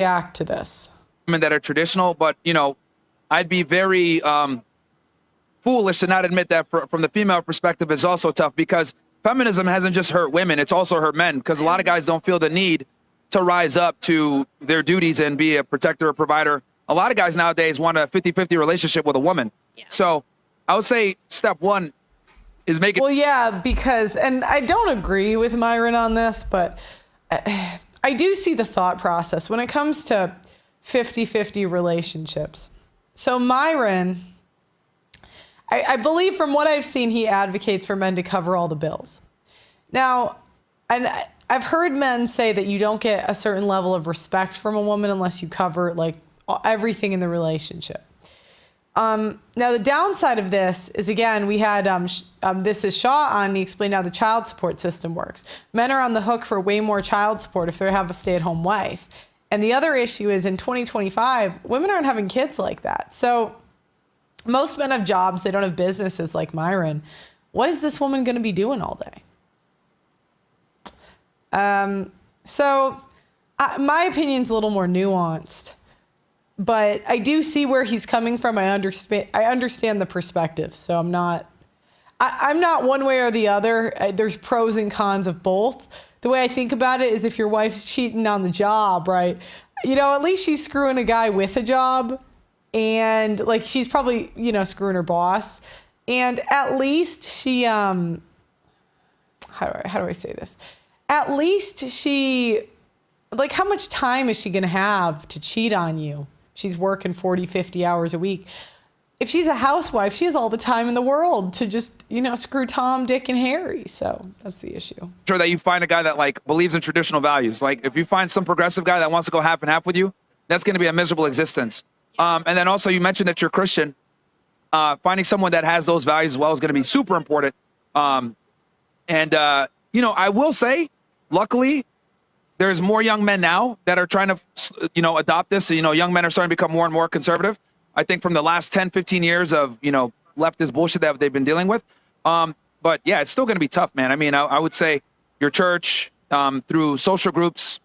react to this? Women that are traditional, but I'd be very foolish to not admit that from the female perspective is also tough, because feminism hasn't just hurt women, it's also hurt men, because a lot of guys don't feel the need to rise up to their duties and be a protector or provider. A lot of guys nowadays want a 50-50 relationship with a woman. Yeah. So I would say step one is make it. Well, yeah, because, and I don't agree with Myron on this, but I do see the thought process when it comes to 50-50 relationships. So Myron, I believe from what I've seen, he advocates for men to cover all the bills. Now, and I've heard men say that you don't get a certain level of respect from a woman unless you cover like everything in the relationship. Now, the downside of this is, again, we had This Is Shaw on. He explained how the child support system works. Men are on the hook for way more child support if they have a stay-at-home wife. And the other issue is in 2025, women aren't having kids like that. So most men have jobs. They don't have businesses like Myron. What is this woman going to be doing all day? My opinion's a little more nuanced, but I do see where he's coming from. I understand the perspective. So I'm not one way or the other. There's pros and cons of both. The way I think about it is, if your wife's cheating on the job, right? At least she's screwing a guy with a job, and like she's probably, screwing her boss. And at least she, how do I say this? At least she, like, how much time is she going to have to cheat on you? She's working 40, 50 hours a week. If she's a housewife, she has all the time in the world to just, screw Tom, Dick, and Harry. So that's the issue. Sure that you find a guy that like believes in traditional values. Like if you find some progressive guy that wants to go half and half with you, that's going to be a miserable existence. And then also you mentioned that you're Christian. Finding someone that has those values as well is going to be super important. I will say, luckily, there's more young men now that are trying to, adopt this. So, young men are starting to become more and more conservative. I think from the last 10, 15 years of, leftist bullshit that they've been dealing with. But yeah, it's still going to be tough, man. I mean, I would say your church, through social groups,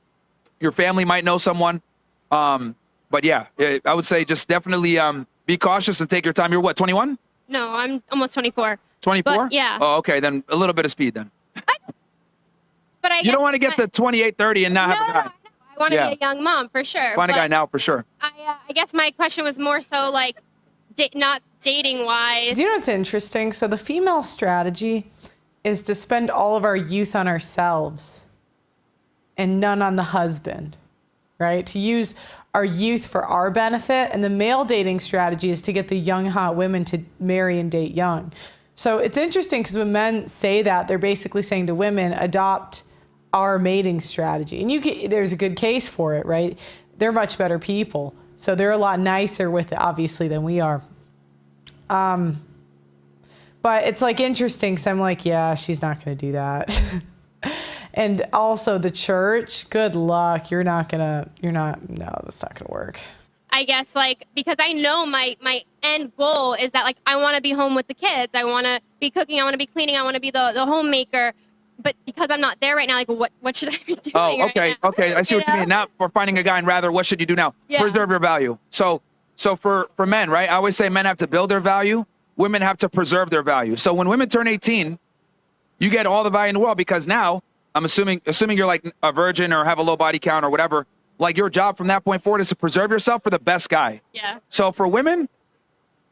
your family might know someone. But yeah, I would say just definitely be cautious and take your time. You're what, 21? No, I'm almost 24. 24? Yeah. Oh, okay. Then a little bit of speed then. But you don't want to get to 28, 30 and not have a guy. No. I want to be a young mom for sure. Find a guy now for sure. I guess my question was more so like not dating wise. Do you know what's interesting? So the female strategy is to spend all of our youth on ourselves and none on the husband, right? To use our youth for our benefit. And the male dating strategy is to get the young, hot women to marry and date young. So it's interesting because when men say that, they're basically saying to women, adopt our mating strategy. And there's a good case for it, right? They're much better people. So they're a lot nicer with it, obviously, than we are. But it's like interesting because I'm like, yeah, she's not going to do that. And also the church, good luck. No, that's not going to work. I guess because I know my end goal is that I want to be home with the kids. I want to be cooking. I want to be cleaning. I want to be the homemaker. But because I'm not there right now, what should I be doing? Oh, okay, right now? okay. I see what you mean. Not for finding a guy, and rather, what should you do now? Yeah. Preserve your value. So for men, right? I always say men have to build their value. Women have to preserve their value. So when women turn 18, you get all the value in the world, because now I'm assuming you're like a virgin or have a low body count or whatever. Like your job from that point forward is to preserve yourself for the best guy. Yeah. So for women,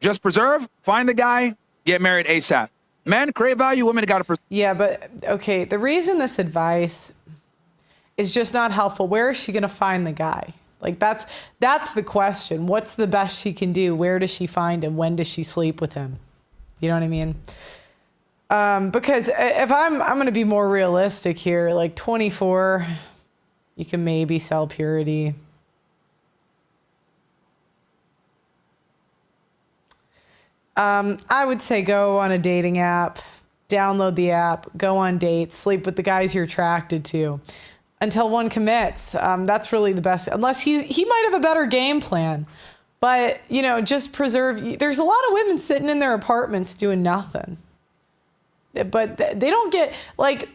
just preserve, find the guy, get married ASAP. Men create value, women got to. Yeah, but okay. The reason this advice is just not helpful. Where is she going to find the guy? Like that's the question. What's the best she can do? Where does she find him? When does she sleep with him? You know what I mean? Because if I'm going to be more realistic here, like 24, you can maybe sell purity. I would say go on a dating app, download the app, go on dates, sleep with the guys you're attracted to until one commits. That's really the best, unless he might have a better game plan. But, just preserve. There's a lot of women sitting in their apartments doing nothing. But they don't get, I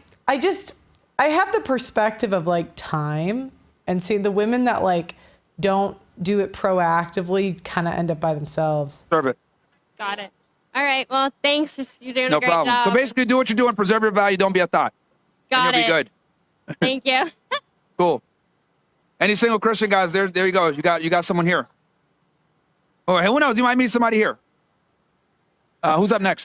have the perspective of time and see the women that don't do it proactively kind of end up by themselves. Serve it. Got it. All right. Well, thanks. You're doing No a great problem. job. So basically, do what you're doing. Preserve your value. Don't be a thought. Got and you'll it. be good. Thank you. Cool. Any single Christian guys? There you go. You got someone here. Oh, hey, who knows? You might meet somebody here. Who's up next?